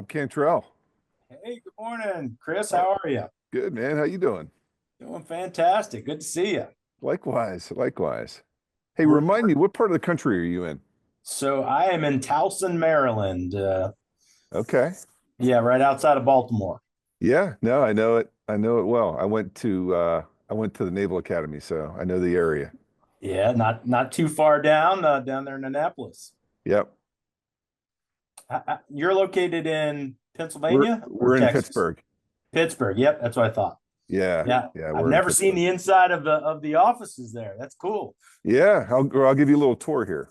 Rob Cantrell. Hey, good morning, Chris. How are you? Good, man. How you doing? Doing fantastic. Good to see you. Likewise, likewise. Hey, We're, remind me, what part of the country are you in? so I am in Towson, Maryland. Okay. Yeah, right outside of Baltimore. Yeah, no, I know it. I know it well. I went to the Naval Academy, so I know the area. Yeah, not too far down there in Annapolis. Yep. You're located in We're Pennsylvania or we're in Texas? Pittsburgh. Pittsburgh. Yep, that's what I thought. Yeah. Yeah, Yeah, I've we're in never seen Pittsburgh. the inside of the offices there. That's cool. Yeah, I'll give you a little tour here.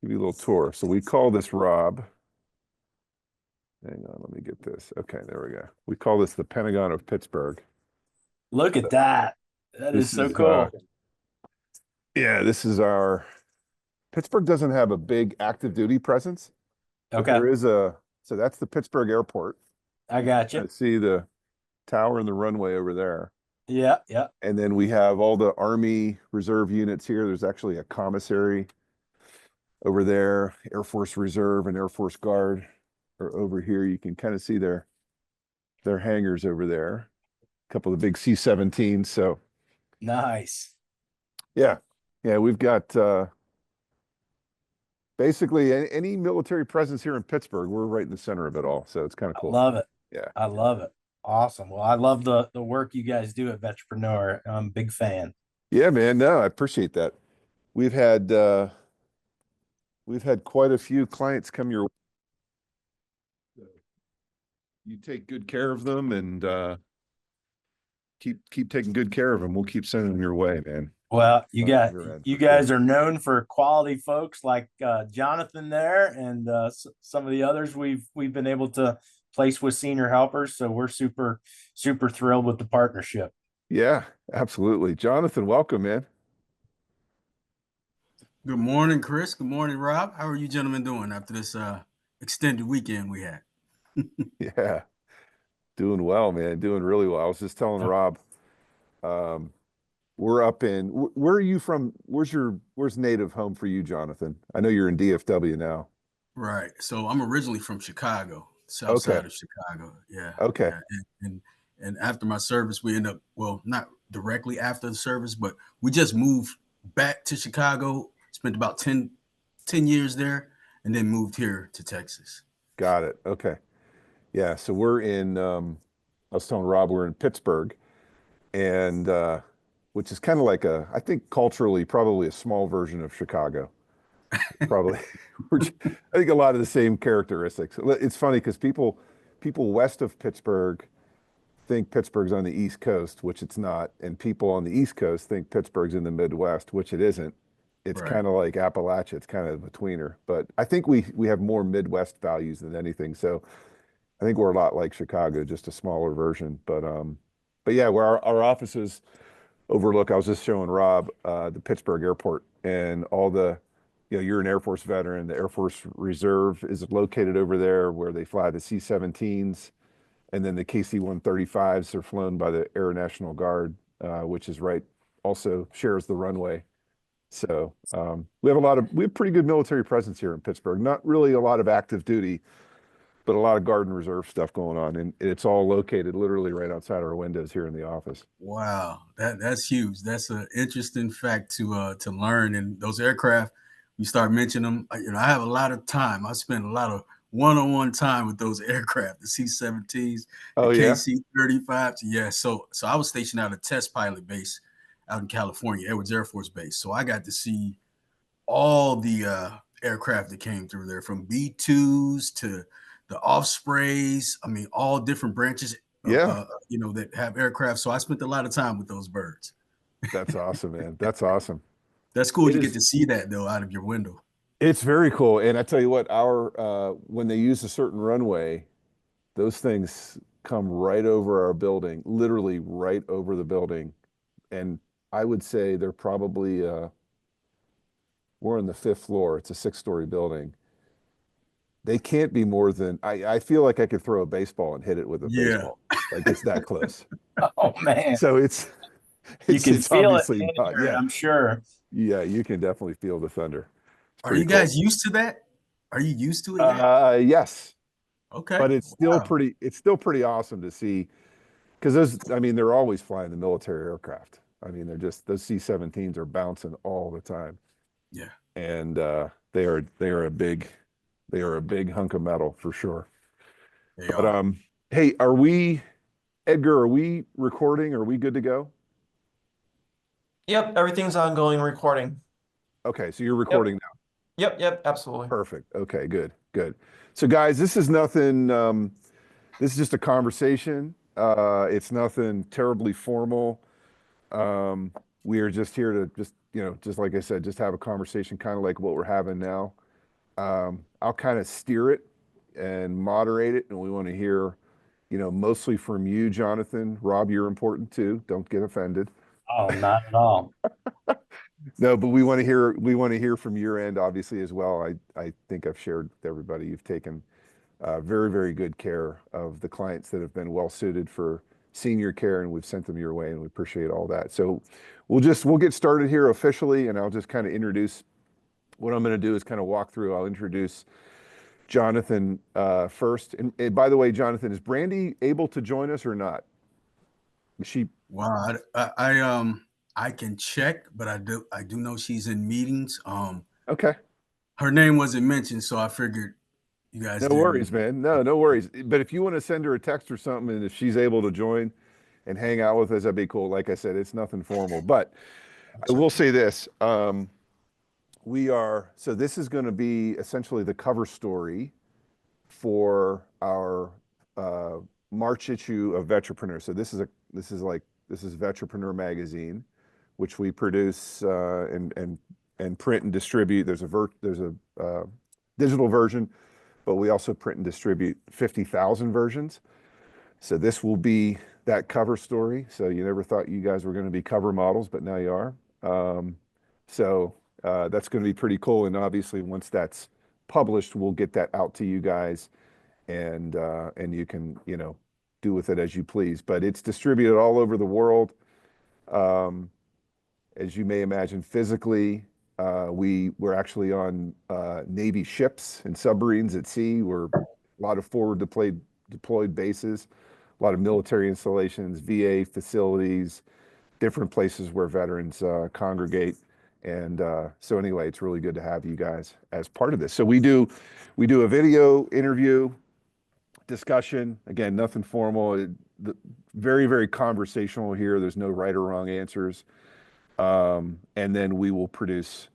Give you a little tour. So we call this Rob. Hang on, let me get this. Okay, there we go. We call this the Pentagon of Pittsburgh. Look at that. That is This so is cool. yeah, this is our Pittsburgh doesn't have a big active duty presence, but Okay, so that's the Pittsburgh airport. I got I you. see the tower and the runway over there. Yeah, yeah. And then we have all the Army Reserve units here. There's actually a commissary over there, Air Force Reserve and Air Force Guard are over here. You can kind of see their hangars over there. A couple of the big C-17s. So Nice. yeah. Yeah, we've got basically any military presence here in Pittsburgh, we're right in the center of it all. So it's kind of I cool. love it. Yeah. I love it. Awesome. Well, I love the work you guys do at Vetrepreneur. I'm a big fan. Yeah, man. No, I appreciate that. We've had uh we've had quite a few clients come your way. You take good care of them and keep taking good care of them. We'll keep sending them your way, man. Well, Your end you for sure. guys are known for quality folks like Jonathan there, and some of the others we've been able to place with senior helpers. So we're super thrilled with the partnership. Yeah, absolutely. Jonathan, welcome, man. Good morning, Chris. Good morning, Rob. How are you gentlemen doing after this extended weekend we had? Yeah, doing well, man. Doing really well. I was just telling Rob, um, we're up in where are you from? Where's native home for you, Jonathan? I know you're in DFW now. Right. So I'm originally from Chicago, south Okay. side of Chicago. Yeah, Okay. yeah. And after my service, we end up, well, not directly after the service, but we just moved back to Chicago, spent about 10 years there, and then moved here to Texas. Got it. Okay. Yeah, so we're in I was telling Rob we're in Pittsburgh and which is kind of like I think culturally probably a small version of Chicago. Probably I think a lot of the same characteristics. It's funny because people west of Pittsburgh think Pittsburgh's on the East Coast, which it's not, and people on the East Coast think Pittsburgh's in the Midwest, which it isn't. It's Right. kind of like Appalachia. It's kind of a tweener, but I think we have more Midwest values than anything. So I think we're a lot like Chicago, just a smaller version. But yeah, where our offices overlook. I was just showing Rob the Pittsburgh airport and all you're an Air Force veteran. The Air Force Reserve is located over there where they fly the C-17s, and then the KC-135s are flown by the Air National Guard, which is right, also shares the runway. So we have pretty good military presence here in Pittsburgh. Not really a lot of active duty, but a lot of Guard and Reserve stuff going on, and it's all located literally right outside our windows here in the office. Wow, that's huge. That's an interesting fact to learn. And those aircraft, you start mentioning them. I have a lot of time. I spend a lot of one-on-one time with those aircraft, the C-17s, the Oh yeah, KC-35s. Yeah, so I was stationed at a test pilot base out in California, Edwards Air Force Base. So I got to see all the aircraft that came through there, from B-2s to the Ospreys. I mean, all different branches yeah. that have aircraft. So I spent a lot of time with those birds. That's awesome, man. That's awesome. That's cool It to get is. to see that though out of your window. It's very cool. And I tell you what, our when they use a certain runway, those things come right over our building, literally right over the building. And I would say they're probably we're on the fifth floor. It's a six-story building. They can't be more than I feel like I could throw a baseball and hit it with a Yeah. baseball. Like it's that close. Oh man, So it's you can it's feel it obviously in not. here, Yeah. I'm sure. Yeah, you can definitely feel the thunder. It's Are pretty you cool. guys used to that? Are you used to it yet? Yes. Okay. but Wow. it's still pretty awesome to see because those, I mean, they're always flying the military aircraft. I mean, they're just those C-17s are bouncing all the time, Yeah, and they are a big hunk of metal for sure. they But are. hey, are we Edgar? Are we recording? Are we good to go? Yep, everything's ongoing recording. Okay, so you're recording Yep, now. yep, absolutely. Perfect. Okay, good, good. So guys, this is nothing. This is just a conversation. It's nothing terribly formal. We are just here to just, just like I said, just have a conversation, kind of like what we're having now. I'll kind of steer it and moderate it, and we want to hear, mostly from you, Jonathan. Rob, you're important too. Don't get offended. Oh, not at all. No, but we want to hear from your end, obviously, as well. I think I've shared with everybody. You've taken very, very good care of the clients that have been well suited for senior care, and we've sent them your way, and we appreciate all that. So we'll get started here officially, and I'll just kind of introduce what I'm going to do is kind of walk through. I'll introduce Johnathan first. And by the way, Johnathan, is Brandi able to join us or not? Is she Wow. I can check, but I do know she's in meetings. okay? Her name wasn't mentioned, so I figured you guys No didn't. worries, man. No worries. But if you want to send her a text or something, and if she's able to join and hang out with us, that'd be cool. Like I said, it's nothing formal. But I will say this. So this is going to be essentially the cover story for our uh, March issue of Vetrepreneur. So this is Vetrepreneur magazine, which we produce and print and distribute. There's a digital version, but we also print and distribute 50,000 versions. So this will be that cover story. So you never thought you guys were going to be cover models, but now you are. That's going to be pretty cool. And obviously, once that's published, we'll get that out to you guys, and you can do with it as you please. But it's distributed all over the world. Um, as you may imagine, physically, we're actually on Navy ships and submarines at sea. We're a lot of forward deployed bases, a lot of military installations, VA facilities, different places where veterans congregate. And so anyway, it's really good to have you guys as part of this. So we do a video interview discussion. Again, nothing formal. Very, very conversational here. There's no right or wrong answers. And then we will produce,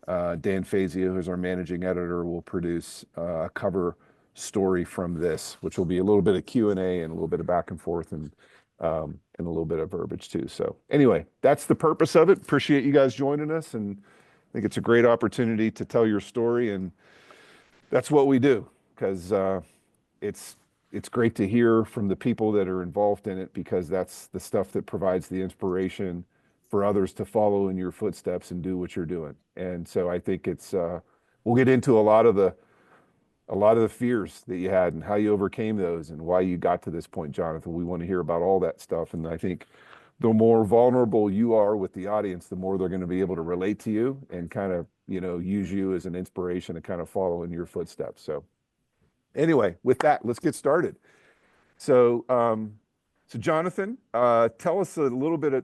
Dan Fazio, who's our managing editor, will produce a cover story from this, which will be a little bit of Q&A and a little bit of back and forth and a little bit of verbiage too. So anyway, that's the purpose of it. Appreciate you guys joining us, and I think it's a great opportunity to tell your story, and that's what we do because it's it's great to hear from the people that are involved in it because that's the stuff that provides the inspiration for others to follow in your footsteps and do what you're doing. And so I think we'll get into a lot of the fears that you had and how you overcame those and why you got to this point, Jonathan. We want to hear about all that stuff. And I think the more vulnerable you are with the audience, the more they're going to be able to relate to you and kind of, use you as an inspiration to kind of follow in your footsteps. So anyway, with that, let's get started. So Jonathan, tell us a little bit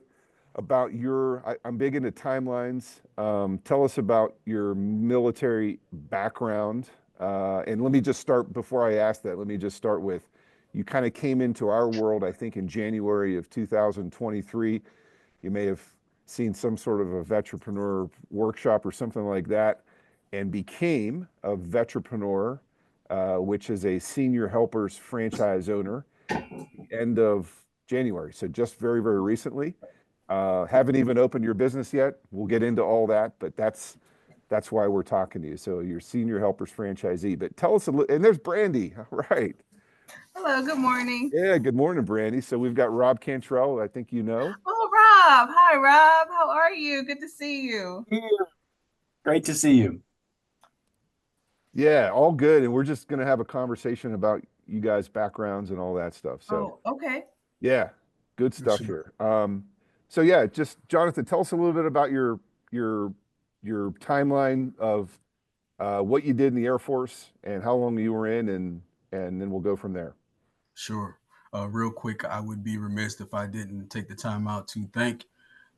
about I'm big into timelines. Tell us about your military background. And let me just start, before I ask that, let me just start with, you kind of came into our world, I think, in January of 2023. You may have seen some sort of a Vetrepreneur workshop or something like that, and became a Vetrepreneur, which is a senior helpers franchise owner, end of January. So just very, very recently. Haven't even opened your business yet. We'll get into all that, but that's why we're talking to you. So you're senior helpers franchisee, but tell us a little, and there's Brandi. All right. Hello, good morning. Yeah, good morning, Brandi. So we've got Rob Cantrell, I think you know. Oh, Rob. Hi, Rob. How are you? Good to see you. Great to see you. Yeah, all good. And we're just going to have a conversation about you guys' backgrounds and all that stuff. So okay. yeah, good stuff here. So yeah, just Jonathan, tell us a little bit about your timeline of what you did in the Air Force and how long you were in, and and then we'll go from there. Sure. Real quick, I would be remiss if I didn't take the time out to thank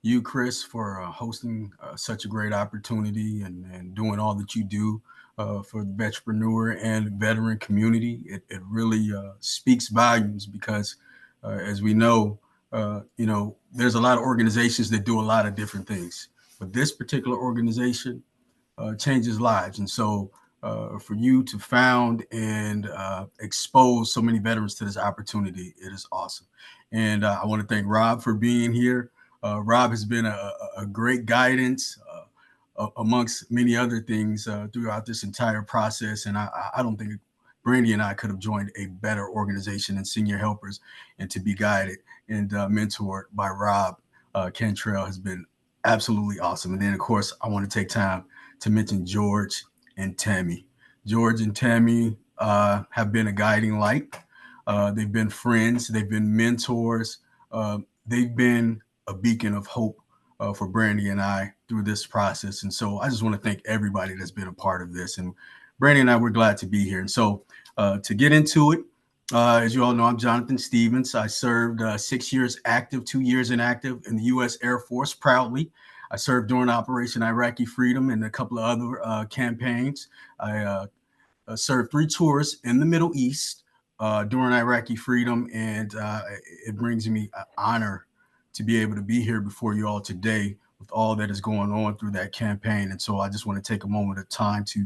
you, Chris, for hosting such a great opportunity and doing all that you do for the Vetrepreneur and veteran community. It really speaks volumes because, as we know, there's a lot of organizations that do a lot of different things, but this particular organization changes lives. And so for you to found and expose so many veterans to this opportunity, it is awesome. And I want to thank Rob for being here. Rob has been a great guidance amongst many other things throughout this entire process. And I don't think Brandi and I could have joined a better organization and Senior Helpers, and to be guided and mentored by Rob Cantrell has been absolutely awesome. And then, of course, I want to take time to mention George and Tammy. George and Tammy have been a guiding light. They've been friends. They've been mentors. They've been a beacon of hope for Brandi and I through this process. And so I just want to thank everybody that's been a part of this. And Brandi and I, we're glad to be here. And so to get into it, as you all know, I'm Johnathan Stephens. I served 6 years active, 2 years inactive in the U.S. Air Force proudly. I served during Operation Iraqi Freedom and a couple of other campaigns. I served 3 tours in the Middle East during Iraqi Freedom, and it brings me an honor to be able to be here before you all today with all that is going on through that campaign. And so I just want to take a moment of time to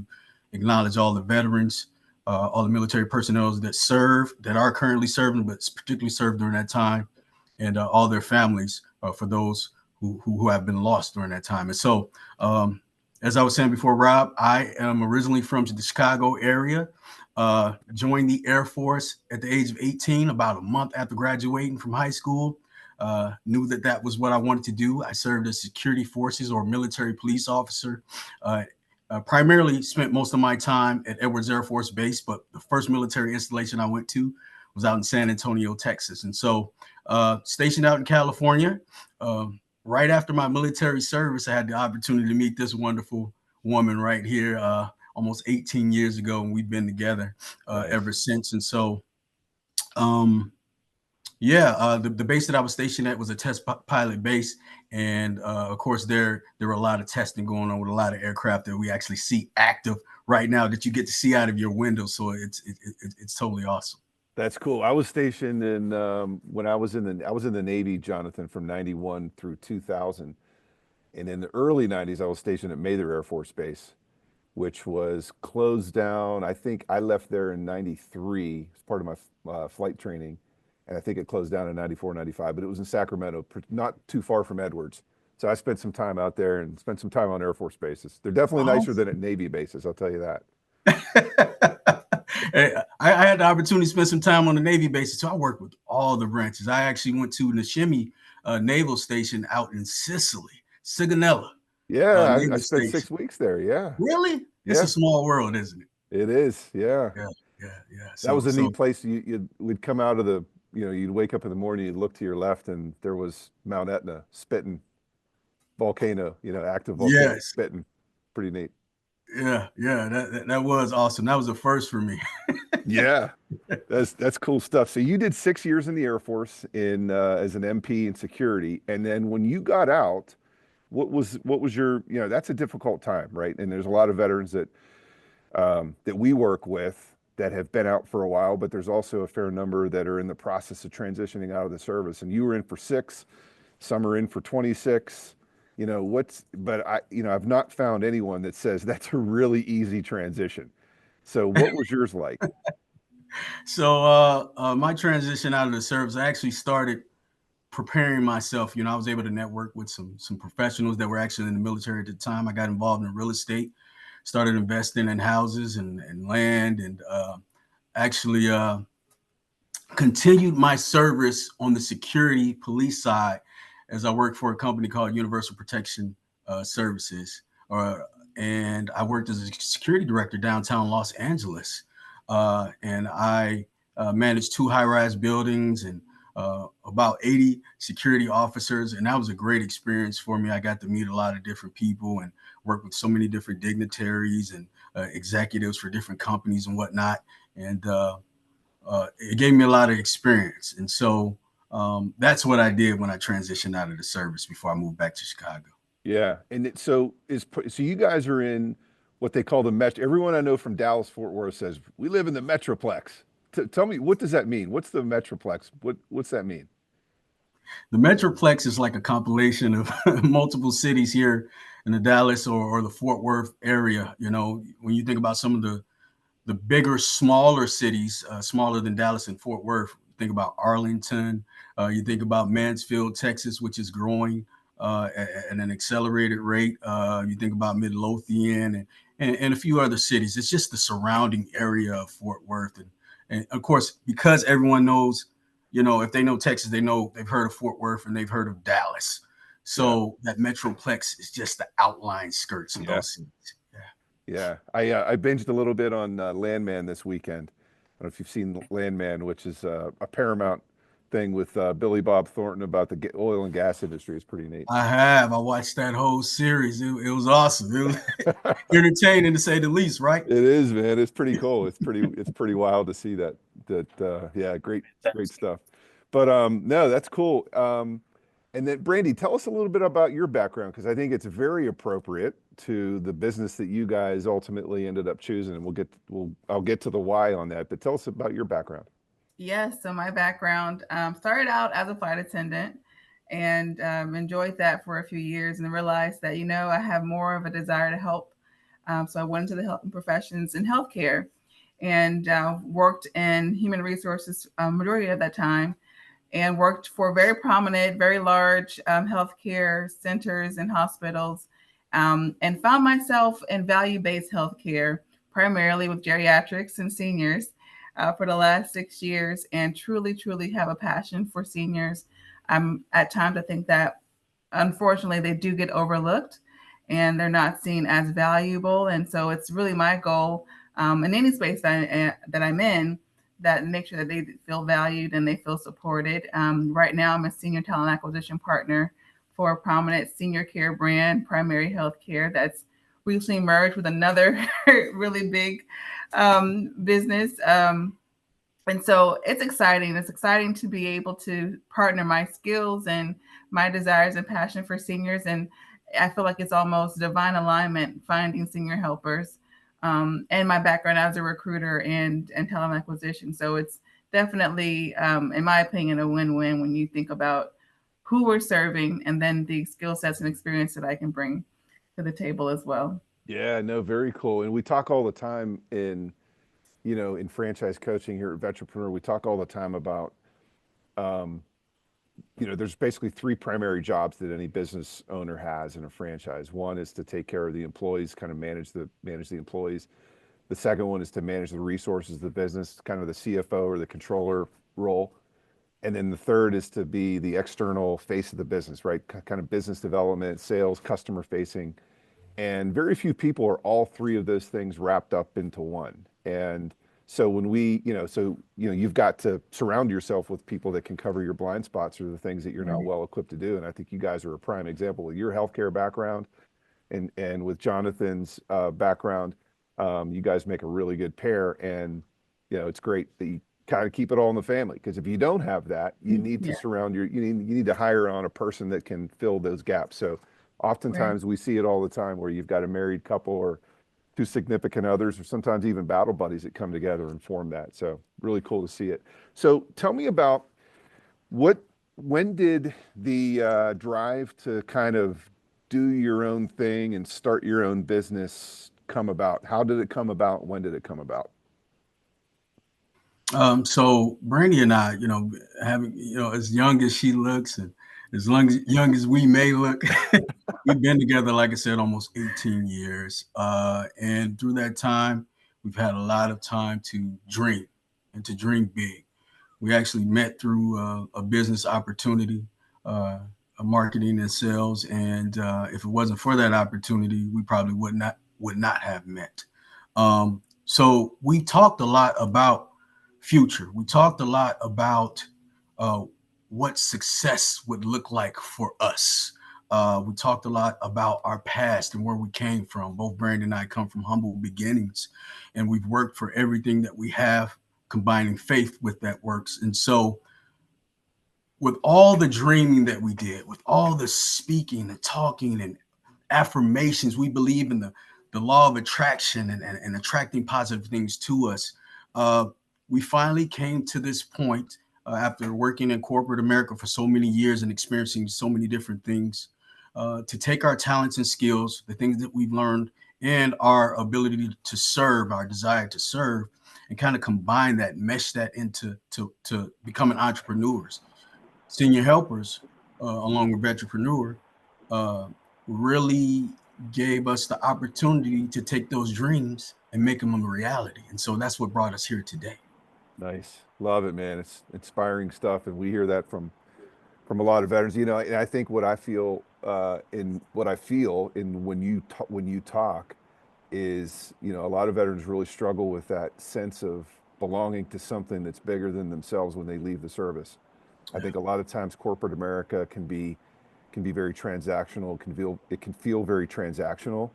acknowledge all the veterans, all the military personnel that serve, that are currently serving, but particularly served during that time, and all their families for those who have been lost during that time. And so, as I was saying before, Rob, I am originally from the Chicago area, joined the Air Force at the age of 18, about a month after graduating from high school. Knew that was what I wanted to do. I served as security forces or military police officer. Primarily spent most of my time at Edwards Air Force Base, but the first military installation I went to was out in San Antonio, Texas. And so stationed out in California, right after my military service, I had the opportunity to meet this wonderful woman right here almost 18 years ago, and we've been together ever since. And so, the base that I was stationed at was a test pilot base. And of course, there were a lot of testing going on with a lot of aircraft that we actually see active right now that you get to see out of your window. So it's totally awesome. That's cool. I was stationed in when I was in the Navy, Johnathan, from 91 through 2000. And in the early 90s, I was stationed at Mather Air Force Base, which was closed down. I think I left there in 93 as part of my flight training. And I think it closed down in 94, 95, but it was in Sacramento, not too far from Edwards. So I spent some time out there and spent some time on Air Force bases. They're definitely nicer than at Navy bases, I'll tell you that. I had the opportunity to spend some time on the Navy bases, so I worked with all the branches. I actually went to Nashimi Naval Station out in Sicily, Sigonella. Yeah, I spent 6 weeks there, yeah. Really? It's a small world, isn't it? It is, yeah. Yeah. So, that was a neat place. We'd come out of you'd wake up in the morning, you'd look to your left, and there was Mount Etna spitting, volcano, active volcano spitting. Pretty neat. Yeah, that was awesome. That was a first for me. Yeah, that's cool stuff. So you did 6 years in the Air Force as an MP in security, and then when you got out, what was your that's a difficult time, right? And there's a lot of veterans that we work with that have been out for a while, but there's also a fair number that are in the process of transitioning out of the service. And you were in for 6, some are in for 26. But I've not found anyone that says that's a really easy transition. So what was yours like? So my transition out of the service, I actually started preparing myself. I was able to network with some professionals that were actually in the military at the time. I got involved in real estate, started investing in houses and land, and actually continued my service on the security police side as I worked for a company called Universal Protection Services. And I worked as a security director downtown Los Angeles. And I managed 2 high-rise buildings and about 80 security officers. And that was a great experience for me. I got to meet a lot of different people and work with so many different dignitaries and executives for different companies and whatnot. And it gave me a lot of experience. And so that's what I did when I transitioned out of the service before I moved back to Chicago. Yeah. And so you guys are in what they call the metro. Everyone I know from Dallas, Fort Worth says we live in the Metroplex. Tell me, what does that mean? What's the Metroplex? What's that mean? The Metroplex is like a compilation of multiple cities here in the Dallas or the Fort Worth area. You know, when you think about some of the bigger, smaller cities, smaller than Dallas and Fort Worth, think about Arlington, you think about Mansfield, Texas, which is growing at an accelerated rate. You think about Midlothian and a few other cities. It's just the surrounding area of Fort Worth. And of course, because everyone knows, you know, if they know Texas, they've heard of Fort Worth and they've heard of Dallas. So that Metroplex is just the outlying skirts of those cities. Yeah, I binged a little bit on Landman this weekend. I don't know if you've seen Landman, which is a Paramount thing with Billy Bob Thornton about the oil and gas industry. It's pretty neat. I have. I watched that whole series. It was awesome. It was entertaining to say the least, right? It is, man. It's pretty cool. It's pretty wild to see that. Yeah, great stuff. But no, that's cool. And then Brandi, tell us a little bit about your background, because I think it's very appropriate to the business that you guys ultimately ended up choosing. And I'll get to the why on that, but tell us about your background. Yes, so my background started out as a flight attendant and enjoyed that for a few years and realized that, you know, I have more of a desire to help. So I went into the helping professions in healthcare and worked in human resources majority of that time, and worked for very prominent, very large healthcare centers and hospitals, and found myself in value-based healthcare, primarily with geriatrics and seniors for the last 6 years, and truly have a passion for seniors. At times I think that unfortunately they do get overlooked and they're not seen as valuable. And so it's really my goal in any space that I'm in, that make sure that they feel valued and they feel supported. Right now, I'm a senior talent acquisition partner for a prominent senior care brand, Primary Healthcare, that's recently merged with another really big business. And so it's exciting. It's exciting to be able to partner my skills and my desires and passion for seniors. And I feel like it's almost divine alignment, finding senior helpers. And my background as a recruiter and talent acquisition. So it's definitely, in my opinion, a win-win when you think about who we're serving and then the skill sets and experience that I can bring to the table as well. Yeah, no, very cool. And we talk all the time in franchise coaching here at Vetrepreneur. We talk all the time about, there's basically three primary jobs that any business owner has in a franchise. One is to take care of the employees, kind of manage the employees. The second one is to manage the resources of the business, kind of the CFO or the controller role. And then the third is to be the external face of the business, right? Kind of business development, sales, customer facing. And very few people are all three of those things wrapped up into one. And so when you've got to surround yourself with people that can cover your blind spots or the things that you're not well equipped to do. And I think you guys are a prime example with your healthcare background and with Johnathan's background. You guys make a really good pair, and it's great that you kind of keep it all in the family, because if you don't have that, you need to you need to hire on a person that can fill those gaps. So oftentimes we see it all the time where you've got a married couple or two significant others, or sometimes even battle buddies that come together and form that. So really cool to see it. So tell me about when did the drive to kind of do your own thing and start your own business come about? How did it come about? When did it come about? So Brandi and I, having, as young as she looks and as young as we may look, we've been together, like I said, almost 18 years. And through that time, we've had a lot of time to dream and to dream big. We actually met through a business opportunity, a marketing and sales. And if it wasn't for that opportunity, we probably would not have met. So we talked a lot about future. We talked a lot about what success would look like for us. We talked a lot about our past and where we came from. Both Brandi and I come from humble beginnings, and we've worked for everything that we have combining faith with that works. And so with all the dreaming that we did, with all the speaking and talking and affirmations, we believe in the law of attraction and attracting positive things to us. We finally came to this point after working in corporate America for so many years and experiencing so many different things, to take our talents and skills, the things that we've learned, and our ability to serve, our desire to serve, and kind of combine that, mesh that into to becoming entrepreneurs. Senior helpers, along with Vetrepreneur, uh, really gave us the opportunity to take those dreams and make them a reality. And so that's what brought us here today. Nice. Love it, man. It's inspiring stuff. And we hear that from a lot of veterans, you know, and I think what I feel in when you talk is, you know, a lot of veterans really struggle with that sense of belonging to something that's bigger than themselves when they leave the service. I think a lot of times corporate America can be very transactional, it can feel very transactional.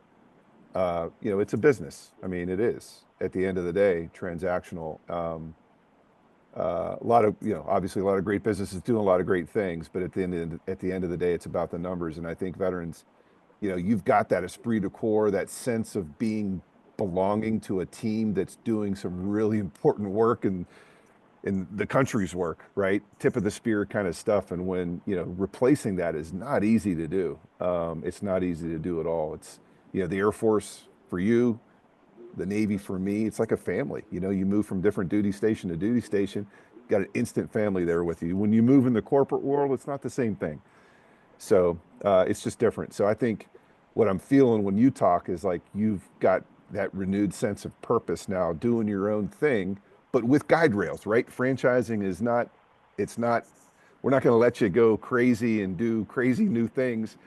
You know, it's a business. I mean, it is at the end of the day transactional. A lot of, you know, obviously a lot of great businesses doing a lot of great things, but at the end of the day, it's about the numbers. And I think veterans, you know, you've got that esprit de corps, that sense of being belonging to a team that's doing some really important work and in the country's work, right? Tip of the spear kind of stuff. And when, you know, replacing that is not easy to do. It's not easy to do at all. It's, you know, the Air Force for you, the Navy for me, it's like a family. You know, you move from different duty station to duty station, got an instant family there with you. When you move in the corporate world, it's not the same thing. So it's just different. So I think what I'm feeling when you talk is like you've got that renewed sense of purpose now, doing your own thing, but with guide rails, right? Franchising is not, it's not, we're not going to let you go crazy and do crazy new things,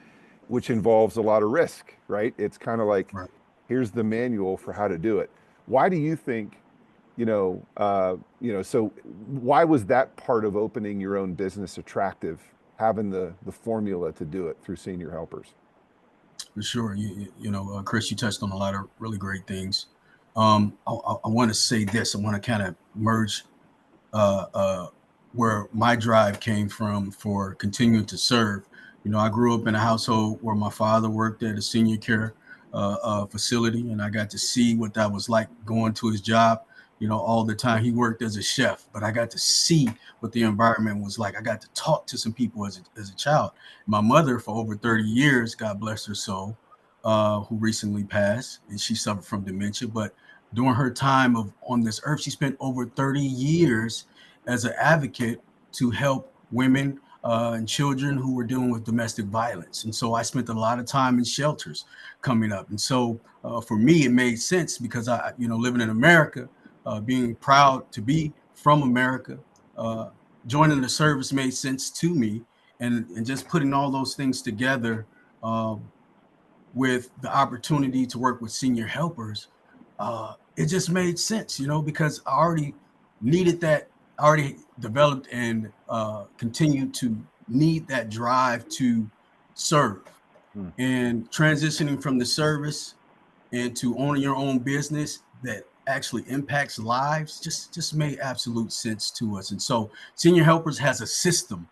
which involves a lot of risk, right? It's kind of like, Right. here's the manual for how to do it. Why do you think, so why was that part of opening your own business attractive, having the formula to do it through Senior Helpers? For sure. Chris, you touched on a lot of really great things. I want to say this. I want to kind of merge uh, uh, where my drive came from for continuing to serve. You know, I grew up in a household where my father worked at a senior care facility, and I got to see what that was like going to his job. You know, all the time he worked as a chef, but I got to see what the environment was like. I got to talk to some people as a child. My mother, for over 30 years, God bless her soul, who recently passed, and she suffered from dementia. But during her time of on this earth, she spent over 30 years as an advocate to help women and children who were dealing with domestic violence. And so I spent a lot of time in shelters coming up. And so for me, it made sense because living in America, being proud to be from America, uh, joining the service made sense to me. And just putting all those things together with the opportunity to work with senior helpers, it just made sense, because I already needed that. I already developed and continued to need that drive to serve. Hmm. And transitioning from the service into owning your own business that actually impacts lives just made absolute sense to us. And so Senior Helpers has a system,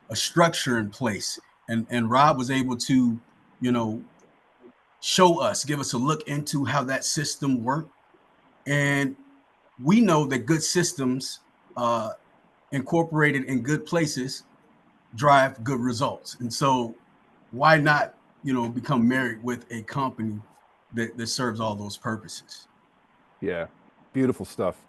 a structure in place. And Rob was able to, show us, give us a look into how that system worked. And we know that good systems incorporated in good places drive good results. And so why not, become married with a company that serves all those purposes? Yeah, beautiful stuff.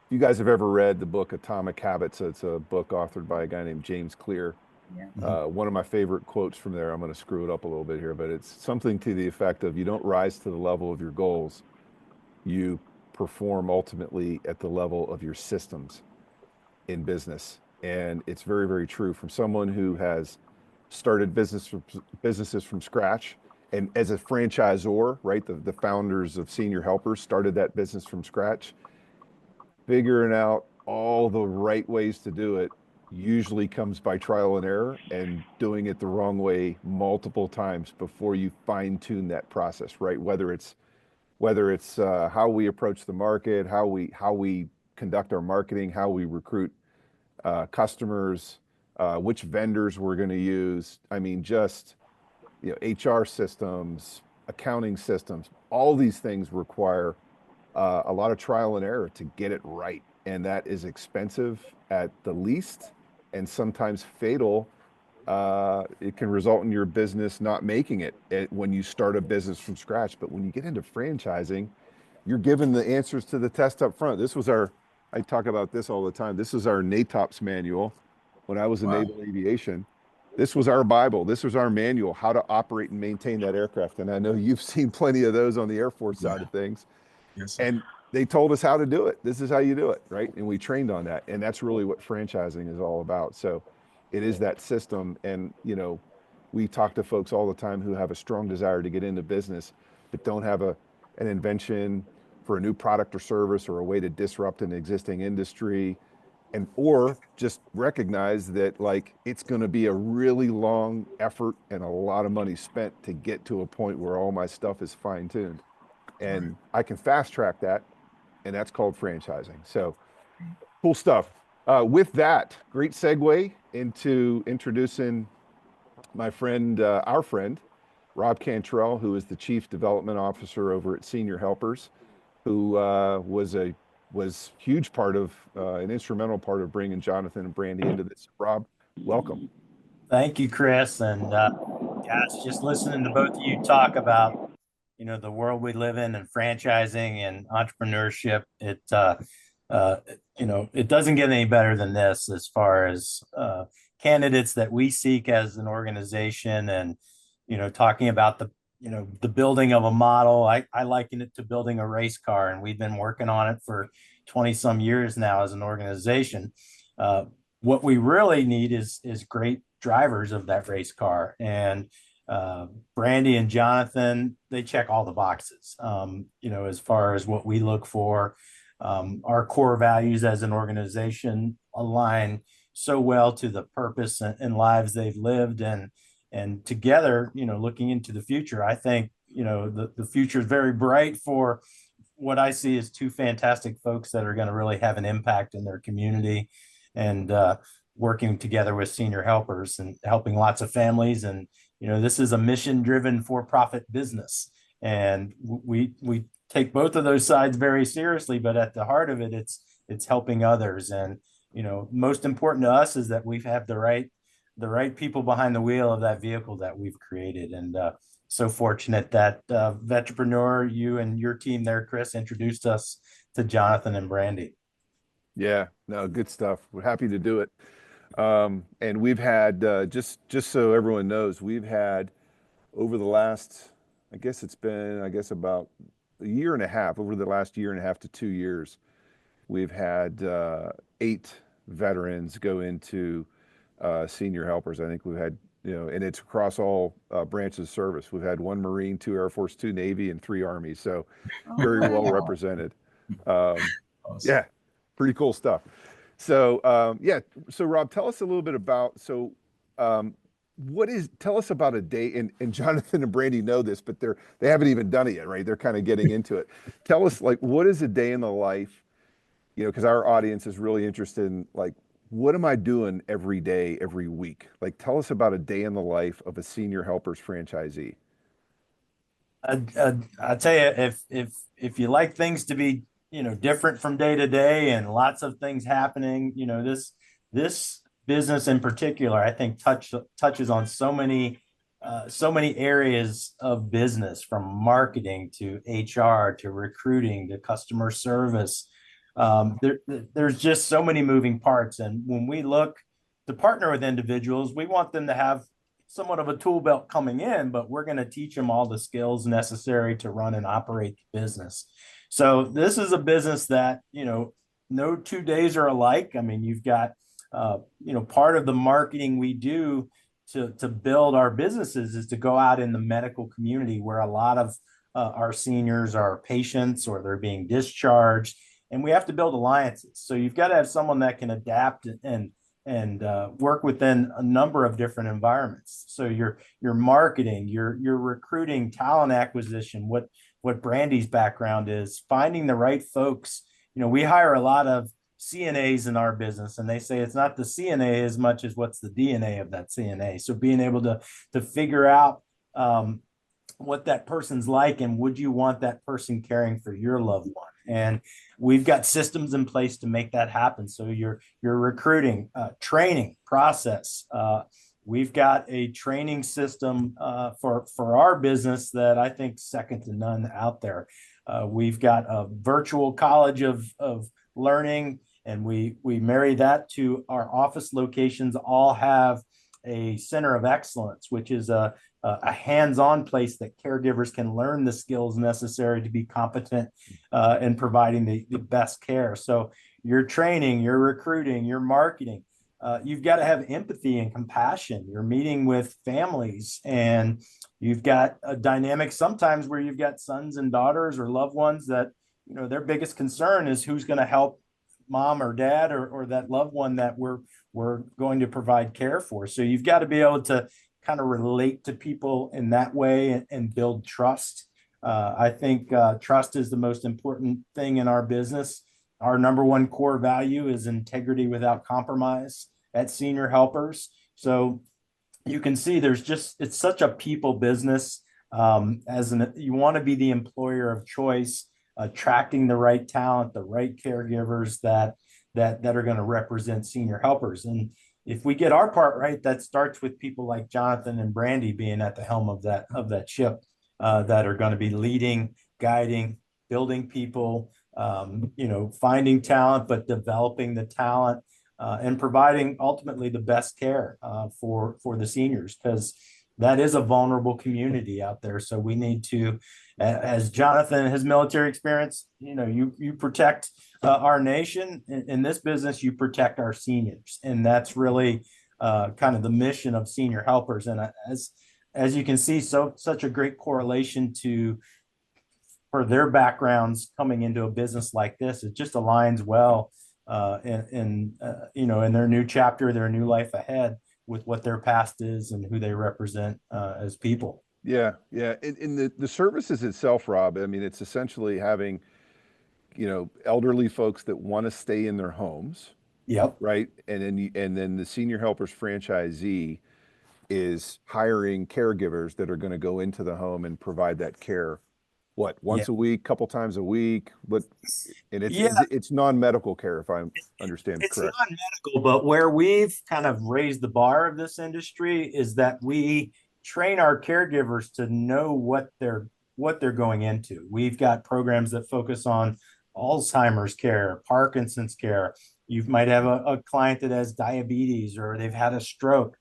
You guys have ever read the book Atomic Habits? It's a book authored by a guy named James Clear. Yeah. One of my favorite quotes from there, I'm going to screw it up a little bit here, but it's something to the effect of, you don't rise to the level of your goals, you perform ultimately at the level of your systems in business. And it's very, very true from someone who has started businesses from scratch. And as a franchisor, right, the founders of Senior Helpers started that business from scratch. Figuring out all the right ways to do it usually comes by trial and error, and doing it the wrong way multiple times before you fine tune that process, right? Whether it's how we approach the market, how we conduct our marketing, how we recruit customers, which vendors we're going to use. I mean, just, HR systems, accounting systems, all these things require a lot of trial and error to get it right. And that is expensive at the least, and sometimes fatal. It can result in your business not making it when you start a business from scratch. But when you get into franchising, you're given the answers to the test up front. I talk about this all the time. This is our NATOPS manual. When I was in Wow. naval aviation, this was our Bible. This was our manual, how to operate and maintain that aircraft. And I know you've seen plenty of those on the Air Force side of things. Yes, sir. And they told us how to do it. This is how you do it, right? And we trained on that. And that's really what franchising is all about. So it is that system. And, we talk to folks all the time who have a strong desire to get into business, but don't have an invention for a new product or service or a way to disrupt an existing industry, or just recognize that like it's going to be a really long effort and a lot of money spent to get to a point where all my stuff is fine-tuned. And I can fast track that, and that's called franchising. So cool stuff. With that, great segue into introducing my friend, our friend, Rob Cantrell, who is the Chief Development Officer over at Senior Helpers, who was huge part of, an instrumental part of bringing Johnathan and Brandi into this. Rob, welcome. Thank you, Chris. And gosh, just listening to both of you talk about, the world we live in and franchising and entrepreneurship, it doesn't get any better than this as far as candidates that we seek as an organization. And, talking about the building of a model, I liken it to building a race car, and we've been working on it for 20 some years now as an organization. What we really need is great drivers of that race car. And Brandi and Johnathan, they check all the boxes, as far as what we look for. Our core values as an organization align so well to the purpose and lives they've lived. And together, looking into the future, I think, the future is very bright for what I see as two fantastic folks that are going to really have an impact in their community, and working together with Senior Helpers and helping lots of families. And, this is a mission-driven for-profit business. And we take both of those sides very seriously, but at the heart of it, it's helping others. And, most important to us is that we have the right people behind the wheel of that vehicle that we've created. And so fortunate that Vetrepreneur, you and your team there, Chris, introduced us to Johnathan and Brandi. Yeah, no, good stuff. We're happy to do it. And we've had, just so everyone knows, we've had over the last, it's been about a year and a half, over the last year and a half to 2 years, we've had 8 veterans go into Senior Helpers. I think we've had, and it's across all branches of service. We've had 1 Marine, 2 Air Force, 2 Navy, and 3 Army. So very well represented. Awesome. Yeah, pretty cool stuff. So so Rob, tell us a little bit about, tell us about a day, and Johnathan and Brandi know this, but they haven't even done it yet, right? They're kind of getting into it. Tell us, like, what is a day in the life, because our audience is really interested in, like, what am I doing every day, every week? Like, tell us about a day in the life of a Senior Helpers franchisee. I'll tell you, if you like things to be, different from day to day and lots of things happening, this business in particular, I think touches on so many areas of business, from marketing to HR to recruiting to customer service. There's just so many moving parts. And when we look to partner with individuals, we want them to have somewhat of a tool belt coming in, but we're going to teach them all the skills necessary to run and operate the business. So this is a business that, no 2 days are alike. I mean, you've got, part of the marketing we do to build our businesses is to go out in the medical community, where a lot of our seniors are patients or they're being discharged, and we have to build alliances. So you've got to have someone that can adapt and work within a number of different environments. So your marketing, your recruiting, talent acquisition, what Brandi's background is, finding the right folks, we hire a lot of CNAs in our business, and they say it's not the CNA as much as what's the DNA of that CNA. So being able to figure out what that person's like, and would you want that person caring for your loved one? And we've got systems in place to make that happen. So your recruiting, training process. We've got a training system for our business that I think second to none out there. We've got a virtual college of learning, and we marry that to our office locations. All have a center of excellence, which is a hands-on place that caregivers can learn the skills necessary to be competent in providing the best care. So your training, your recruiting, your marketing, you've got to have empathy and compassion. You're meeting with families, and you've got a dynamic sometimes where you've got sons and daughters or loved ones that, their biggest concern is who's going to help mom or dad or that loved one that we're going to provide care for. So you've got to be able to kind of relate to people in that way and build trust. I think trust is the most important thing in our business. Our number one core value is integrity without compromise at Senior Helpers. So you can see it's such a people business. You want to be the employer of choice, attracting the right talent, the right caregivers that are going to represent Senior Helpers. And if we get our part right, that starts with people like Johnathan and Brandi being at the helm of that ship, that are going to be leading, guiding, building people, finding talent, but developing the talent, and providing ultimately the best care for the seniors, because that is a vulnerable community out there. So we need to, as Johnathan, his military experience, you protect our nation. In this business, you protect our seniors. And that's really kind of the mission of Senior Helpers. And as you can see, such a great correlation for their backgrounds coming into a business like this. It just aligns well in their new chapter, their new life ahead, with what their past is and who they represent as people. Yeah. In the services itself, Rob, I mean, it's essentially having, elderly folks that want to stay in their homes. Yep. Right. And then the Senior Helpers franchisee is hiring caregivers that are going to go into the home and provide that care. Once a week, couple times a week, and it's non-medical care, if I understand correct. It's non-medical, but where we've kind of raised the bar of this industry is that we train our caregivers to know what they're going into. We've got programs that focus on Alzheimer's care, Parkinson's care. You might have a client that has diabetes or they've had a stroke.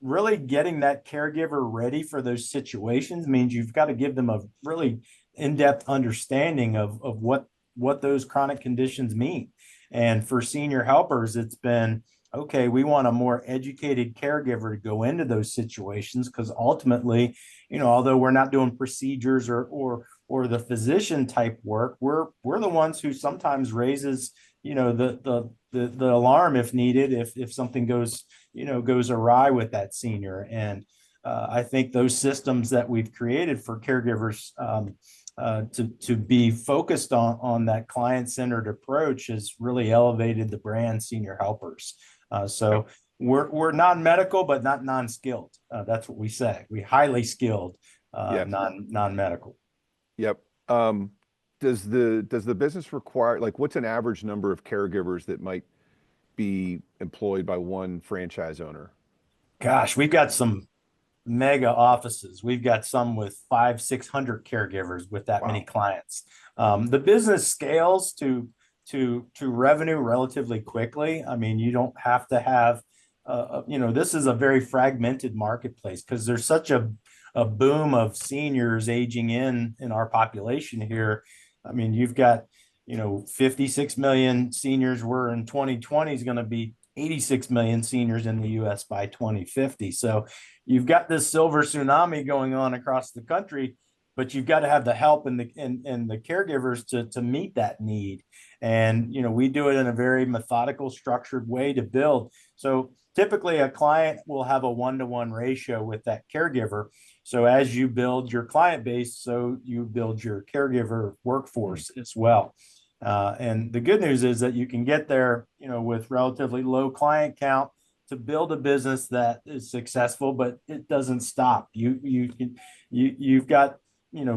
Really getting that caregiver ready for those situations means you've got to give them a really in-depth understanding of what those chronic conditions mean. And for Senior Helpers, it's been, okay, we want a more educated caregiver to go into those situations, because ultimately, although we're not doing procedures or the physician type work, we're the ones who sometimes raises, the alarm if needed, if something goes awry with that senior. And I think those systems that we've created for caregivers to be focused on that client-centered approach has really elevated the brand Senior Helpers. So we're non-medical, but not non-skilled. That's what we say. We highly skilled, non-medical. Yep. Does the business require, what's an average number of caregivers that might be employed by one franchise owner? Gosh, we've got some mega offices. We've got some with 500-600 caregivers with that many clients. The business scales to revenue relatively quickly. I mean, you don't have to have, this is a very fragmented marketplace because there's such a boom of seniors aging in our population here. I mean, you've got, 56 million seniors. We're in 2020 is going to be 86 million seniors in the US by 2050. So you've got this silver tsunami going on across the country, but you've got to have the help and the caregivers to meet that need. And, we do it in a very methodical, structured way to build. So typically a client will have a 1-to-1 ratio with that caregiver. So as you build your client base, so you build your caregiver workforce as well. And the good news is that you can get there, with relatively low client count to build a business that is successful, but it doesn't stop. You've got,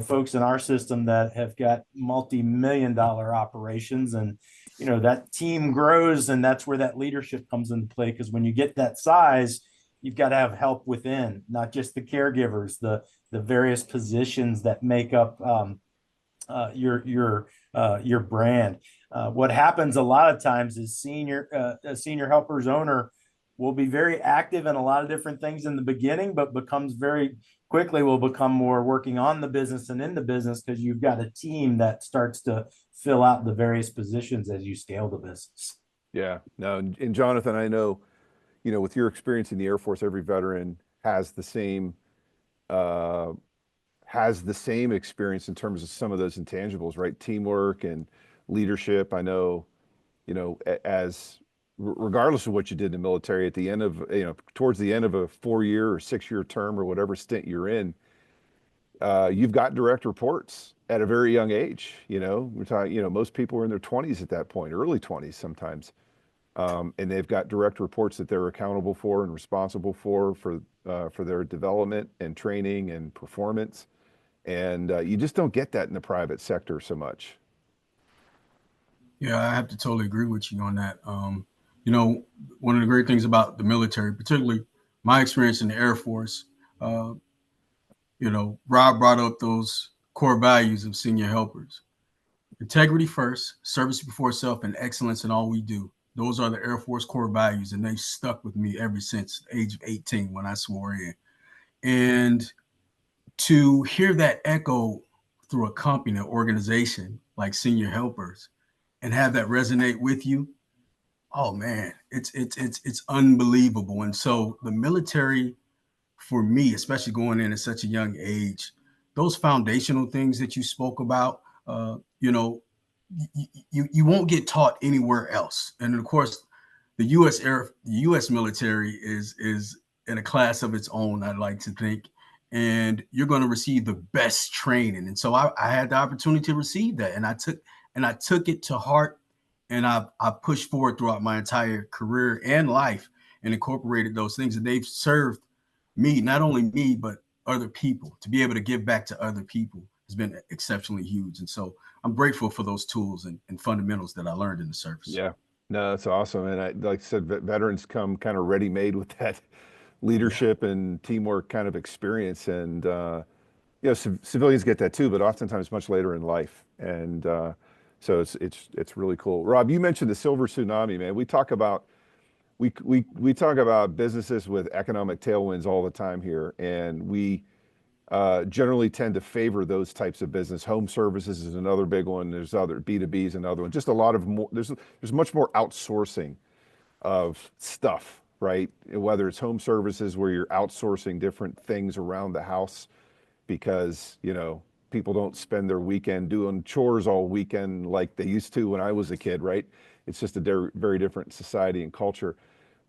folks in our system that have got multi-million-dollar operations, and, that team grows, and that's where that leadership comes into play. Because when you get that size, you've got to have help within, not just the caregivers, the various positions that make up your brand. What happens a lot of times is a senior helpers owner will be very active in a lot of different things in the beginning, but becomes very quickly will become more working on the business and in the business, because you've got a team that starts to fill out the various positions as you scale the business. Yeah, no, and Johnathan, I know, with your experience in the Air Force, every veteran has the same experience in terms of some of those intangibles, right? Teamwork and leadership. I know, as regardless of what you did in the military, at the end of, towards the end of a 4-year or 6-year term or whatever stint you're in, you've got direct reports at a very young age. We're talking, most people are in their 20s at that point, early 20s sometimes. And they've got direct reports that they're accountable for and responsible for their development and training and performance. And you just don't get that in the private sector so much. Yeah, I have to totally agree with you on that. One of the great things about the military, particularly my experience in the Air Force, Rob brought up those core values of senior helpers: integrity first, service before self, and excellence in all we do. Those are the Air Force core values, and they've stuck with me ever since the age of 18 when I swore in. And to hear that echo through a company, an organization like Senior Helpers, and have that resonate with you, oh man, it's unbelievable. And so the military, for me, especially going in at such a young age, those foundational things that you spoke about, you won't get taught anywhere else. And of course, the U.S. military is in a class of its own, I'd like to think, and you're going to receive the best training. And so I had the opportunity to receive that, and I took it to heart, and I pushed forward throughout my entire career and life and incorporated those things, and they've served me, not only me, but other people. To be able to give back to other people has been exceptionally huge. And so I'm grateful for those tools and fundamentals that I learned in the service. Yeah, no, that's awesome. And like I said, veterans come kind of ready-made with that leadership and teamwork kind of experience. And, civilians get that too, but oftentimes much later in life. And so it's really cool. Rob, you mentioned the silver tsunami, man. We talk about businesses with economic tailwinds all the time here, and we generally tend to favor those types of business. Home services is another big one. There's other B2B is another one. Just a lot of more. There's much more outsourcing of stuff, right? Whether it's home services where you're outsourcing different things around the house because people don't spend their weekend doing chores all weekend like they used to when I was a kid, right? It's just a very different society and culture.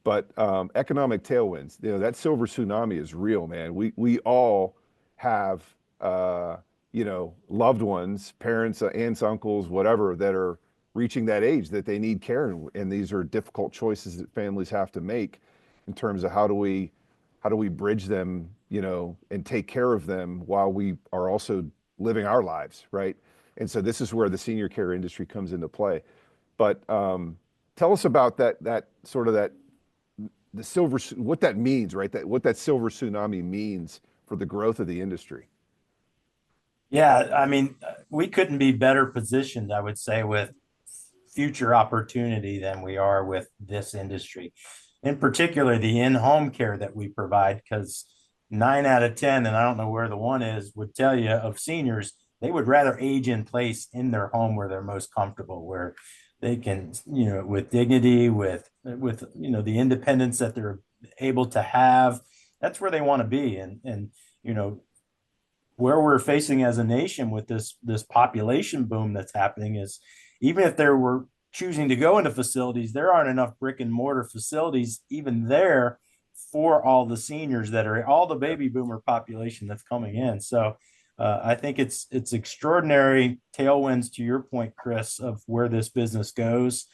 But economic tailwinds, that silver tsunami is real, man. We all have, loved ones, parents, aunts, uncles, whatever, that are reaching that age that they need care. And these are difficult choices that families have to make in terms of how do we bridge them, and take care of them while we are also living our lives, right? And so this is where the senior care industry comes into play. But tell us about that sort of the silver, what that means, right? What that silver tsunami means for the growth of the industry. Yeah, I mean, we couldn't be better positioned, I would say, with future opportunity than we are with this industry. In particular, the in-home care that we provide, because 9 out of 10, and I don't know where the one is, would tell you of seniors, they would rather age in place in their home where they're most comfortable, where they can, with dignity, with the independence that they're able to have. That's where they want to be. And where we're facing as a nation with this population boom that's happening is, even if there were choosing to go into facilities, there aren't enough brick and mortar facilities even there for all the seniors that are all the baby boomer population that's coming in. So I think it's extraordinary tailwinds, to your point, Chris, of where this business goes.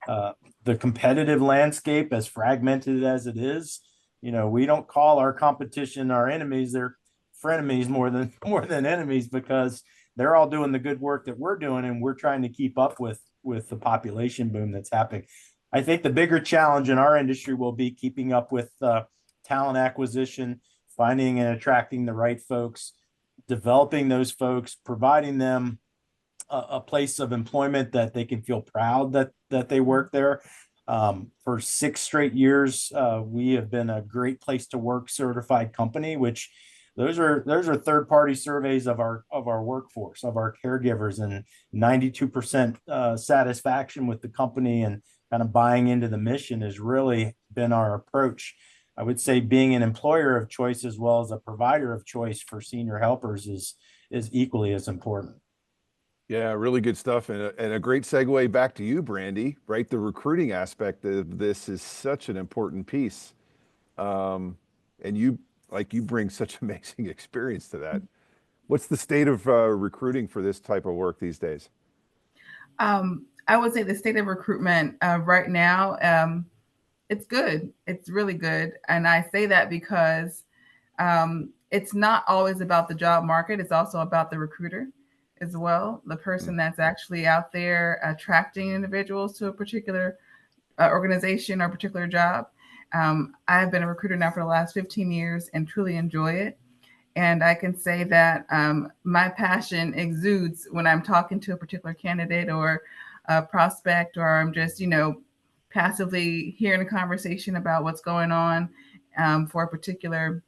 The competitive landscape, as fragmented as it is, we don't call our competition our enemies; they're frenemies more than enemies, because they're all doing the good work that we're doing, and we're trying to keep up with the population boom that's happening. I think the bigger challenge in our industry will be keeping up with talent acquisition, finding and attracting the right folks, developing those folks, providing them a place of employment that they can feel proud that they work there. For 6 straight years, we have been a great place to work certified company, which those are third-party surveys of our workforce, of our caregivers, and 92% satisfaction with the company, and kind of buying into the mission has really been our approach. I would say being an employer of choice as well as a provider of choice for senior helpers is equally as important. Yeah, really good stuff, and a great segue back to you, Brandi. Right, the recruiting aspect of this is such an important piece, and you bring such amazing experience to that. What's the state of recruiting for this type of work these days? I would say the state of recruitment right now, it's good. It's really good, and I say that because it's not always about the job market. It's also about the recruiter as well, the person that's actually out there attracting individuals to a particular organization or particular job. I've been a recruiter now for the last 15 years and truly enjoy it. And I can say that my passion exudes when I'm talking to a particular candidate or a prospect, or I'm just, passively hearing a conversation about what's going on for a particular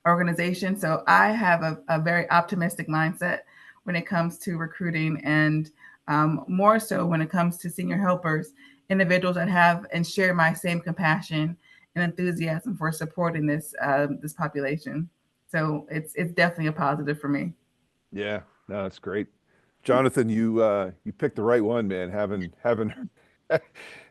organization. So I have a very optimistic mindset when it comes to recruiting, and more so when it comes to senior helpers, individuals that have and share my same compassion and enthusiasm for supporting this population. So it's definitely a positive for me. Yeah, no, that's great. Johnathan, you picked the right one, man. Having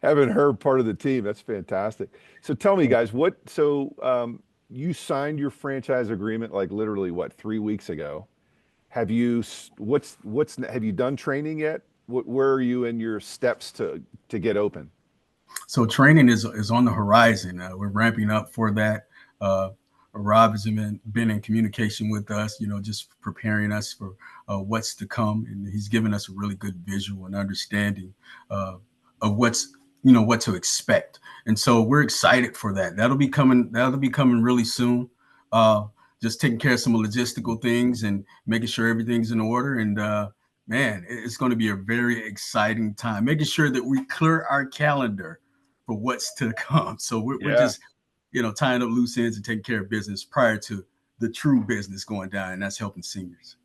having her part of the team, that's fantastic. So tell me, guys, you signed your franchise agreement like literally what, 3 weeks ago? Have you have you done training yet? Where are you in your steps to get open? So training is on the horizon. We're ramping up for that. Rob has been in communication with us, just preparing us for what's to come, and he's given us a really good visual and understanding of what to expect. And so we're excited for that. That'll be coming really soon. Just taking care of some logistical things and making sure everything's in order. And man, it's going to be a very exciting time, making sure that we clear our calendar for what's to come. So we're just, tying up loose ends and taking care of business prior to the true business going down, and that's helping seniors.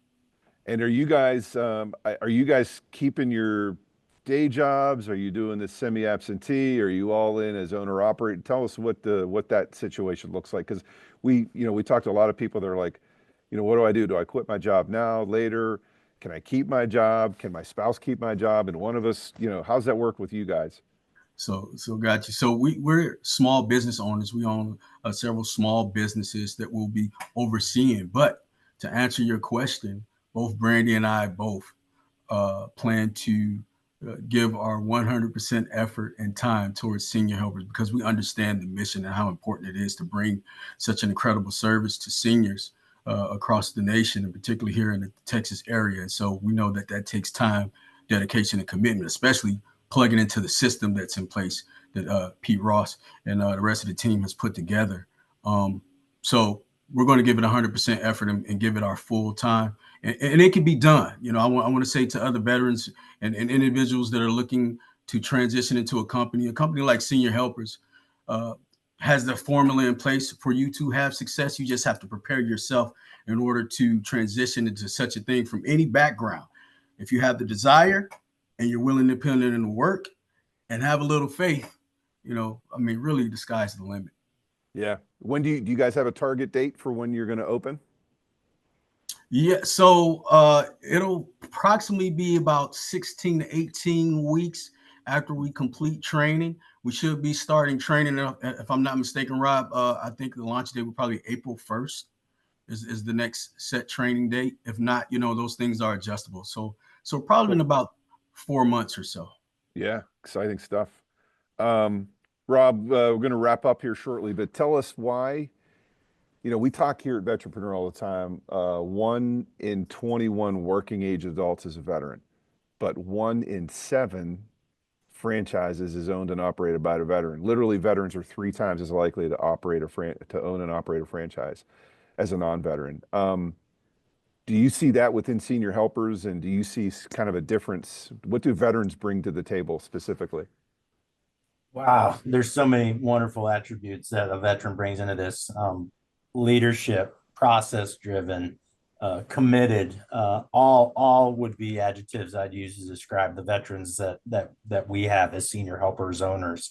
And are you guys keeping your day jobs? Are you doing this semi-absentee? Are you all in as owner operator? Tell us what that situation looks like, because we talked to a lot of people that are like, what do I do? Do I quit my job now, later? Can I keep my job? Can my spouse keep my job? And one of us, how's that work with you guys? So got you. So we're small business owners. We own several small businesses that we'll be overseeing. But to answer your question, both Brandi and I both plan to give our 100% effort and time towards senior helpers, because we understand the mission and how important it is to bring such an incredible service to seniors across the nation, and particularly here in the Texas area. And so we know that takes time, dedication, and commitment, especially plugging into the system that's in place that Pete Ross and the rest of the team has put together. So we're going to give it 100% effort and give it our full time. And it can be done. I want to say to other veterans and individuals that are looking to transition into a company like Senior Helpers has the formula in place for you to have success. You just have to prepare yourself in order to transition into such a thing from any background. If you have the desire and you're willing to put in the work and have a little faith, really the sky's the limit. Yeah. When do you guys have a target date for when you're going to open? Yeah, so it'll approximately be about 16 to 18 weeks after we complete training. We should be starting training, if I'm not mistaken, Rob. I think the launch date will probably be April 1st. is the next set training date. If not, those things are adjustable. So probably in about 4 months or so. Yeah, exciting stuff. Rob, we're going to wrap up here shortly, but tell us why, we talk here at Vetrepreneur all the time. 1 in 21 working age adults is a veteran, but 1 in 7 franchises is owned and operated by the veteran. Literally, veterans are 3 times as likely to own and operate a franchise as a non-veteran. Do you see that within senior helpers, and do you see kind of a difference? What do veterans bring to the table specifically? Wow, there's so many wonderful attributes that a veteran brings into this. Leadership, process driven, committed, all would be adjectives I'd use to describe the veterans that we have as senior helpers, owners.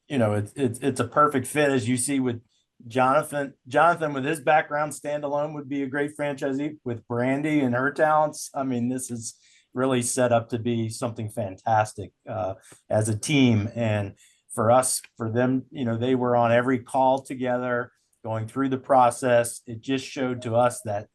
It's a perfect fit, as you see with Johnathan. Johnathan, with his background, standalone would be a great franchisee. With Brandi and her talents, I mean, this is really set up to be something fantastic as a team. And for us, for them, they were on every call together, going through the process. It just showed to us that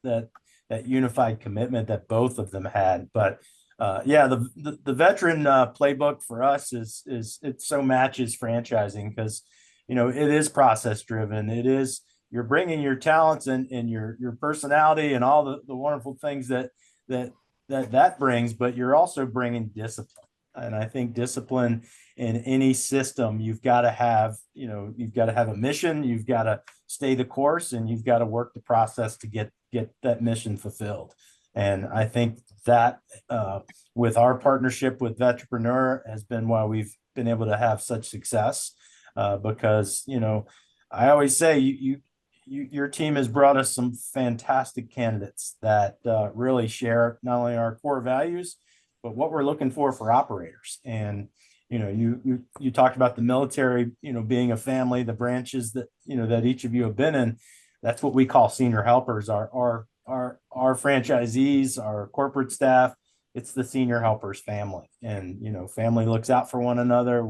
unified commitment that both of them had. But the veteran playbook for us is it so matches franchising, because it is process driven. It is, you're bringing your talents and your personality and all the wonderful things that brings, but you're also bringing discipline. And I think discipline in any system, you've got to have a mission, you've got to stay the course, and you've got to work the process to get that mission fulfilled. And I think that with our partnership with Vetrepreneur has been why we've been able to have such success, because I always say your team has brought us some fantastic candidates that really share not only our core values, but what we're looking for operators. And you talked about the military, being a family, the branches that that each of you have been in. That's what we call senior helpers. Our franchisees, our corporate staff, it's the senior helpers family. And family looks out for one another.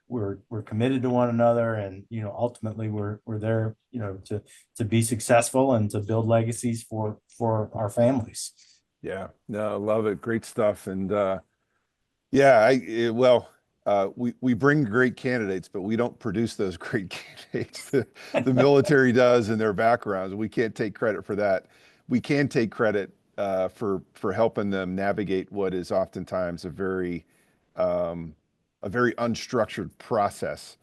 We're committed to one another, and ultimately we're there to be successful and to build legacies for our families. Yeah, no, love it. Great stuff. And we bring great candidates, but we don't produce those great candidates. The military does, and their backgrounds. We can't take credit for that. We can take credit for helping them navigate what is oftentimes a very unstructured process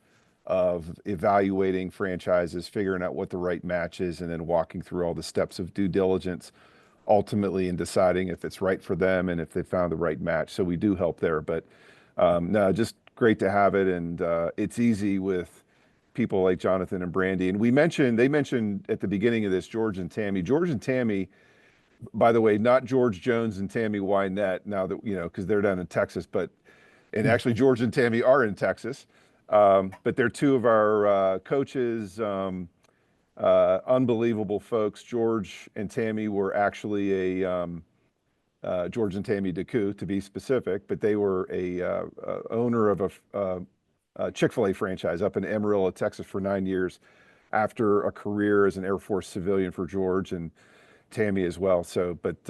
of evaluating franchises, figuring out what the right match is, and then walking through all the steps of due diligence, ultimately in deciding if it's right for them and if they found the right match. So we do help there, but no, just great to have it. And it's easy with people like Johnathan and Brandi. And they mentioned at the beginning of this, George and Tammy, by the way, not George Jones and Tammy Wynette, now that, because they're down in Texas, and actually George and Tammy are in Texas. But they're 2 of our coaches, unbelievable folks. George and Tammy were actually George and Tammy DeCou, to be specific, but they were a owner of a Chick-fil-A franchise up in Amarillo, Texas for 9 years, after a career as an Air Force civilian for George and Tammy as well. So, but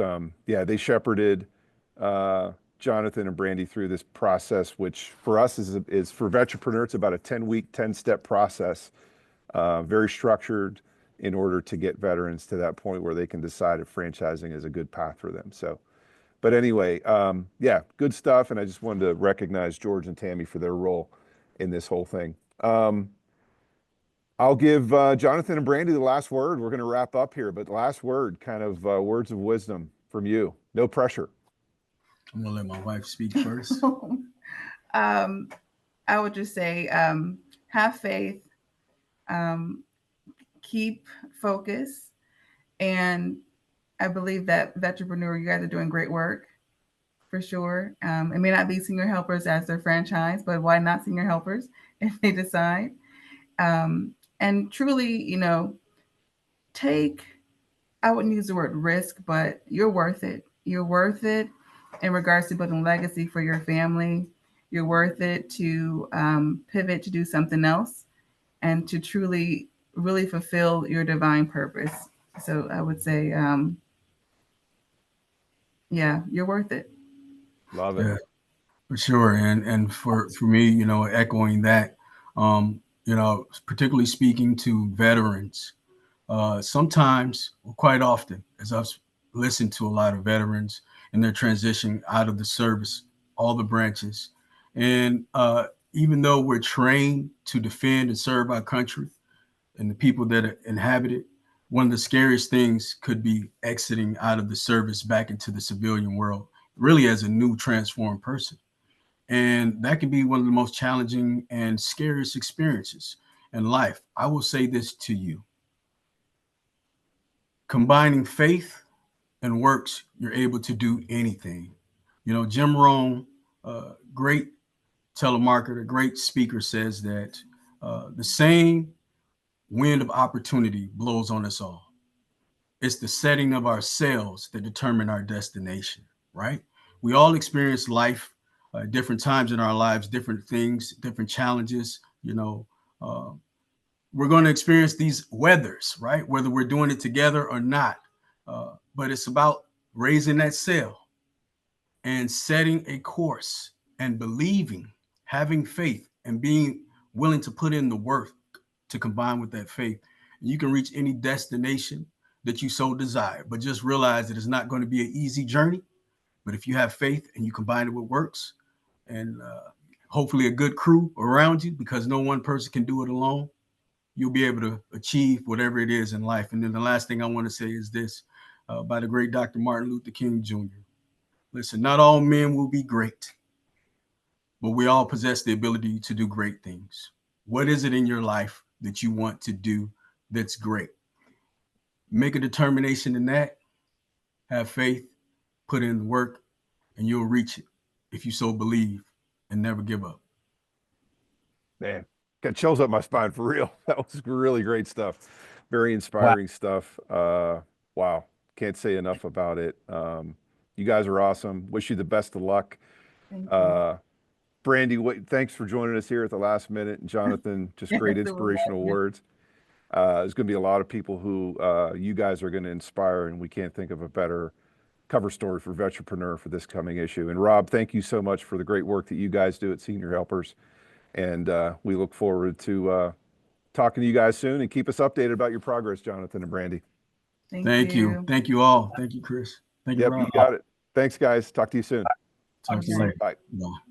they shepherded Johnathan and Brandi through this process, which for us is for Vetrepreneur, it's about a 10-week, 10-step process, very structured, in order to get veterans to that point where they can decide if franchising is a good path for them. So, but anyway, good stuff. And I just wanted to recognize George and Tammy for their role in this whole thing. I'll give Johnathan and Brandi the last word. We're going to wrap up here, but last word, kind of words of wisdom from you. No pressure. I'm going to let my wife speak first. I would just say, have faith, keep focus. And I believe that Vetrepreneur, you guys are doing great work for sure. It may not be senior helpers as their franchise, but why not senior helpers if they decide? And truly, I wouldn't use the word risk, but you're worth it. You're worth it in regards to building legacy for your family. You're worth it to pivot to do something else and to truly really fulfill your divine purpose. So I would say, yeah, you're worth it. Love it. Yeah, for sure. And for me, you know, echoing that, you know, particularly speaking to veterans, sometimes, quite often, as I've listened to a lot of veterans and their transition out of the service, all the branches, and even though we're trained to defend and serve our country and the people that inhabit it, one of the scariest things could be exiting out of the service back into the civilian world, really as a new transformed person. And that can be one of the most challenging and scariest experiences in life. I will say this to you: combining faith and works, you're able to do anything. You know, Jim Rohn, great telemarketer, great speaker, says that the same wind of opportunity blows on us all. It's the setting of our sails that determine our destination, right? We all experience life, different times in our lives, different things, different challenges. You know, uh, we're going to experience these weathers, right? Whether we're doing it together or not. But it's about raising that sail and setting a course and believing, having faith, and being willing to put in the work to combine with that faith. You can reach any destination that you so desire, but just realize that it's not going to be an easy journey. But if you have faith and you combine it with works and hopefully a good crew around you, because no one person can do it alone, you'll be able to achieve whatever it is in life. And then the last thing I want to say is this, by the great Dr. Martin Luther King Jr. Listen, not all men will be great, but we all possess the ability to do great things. What is it in your life that you want to do that's great? Make a determination in that, have faith, put in the work, and you'll reach it if you so believe, and never give up. Man, got chills up my spine for real. That was really great stuff. Very inspiring stuff. Wow. Can't say enough about it. You guys are awesome. Wish you the best of luck. Thank you. Brandi, thanks for joining us here at the last minute. And Johnathan, just great Yes, it was inspirational awesome. words. There's going to be a lot of people who you guys are going to inspire, and we can't think of a better cover story for Vetrepreneur for this coming issue. And Rob, thank you so much for the great work that you guys do at Senior Helpers. And we look forward to talking to you guys soon, and keep us updated about your progress, Johnathan and Brandi. Thank you. Thank you all. Thank you, Chris. Thank you, Yep, Rob. you got it. Thanks, guys. Talk to you soon. Talk to you Okay. later. Bye. Bye.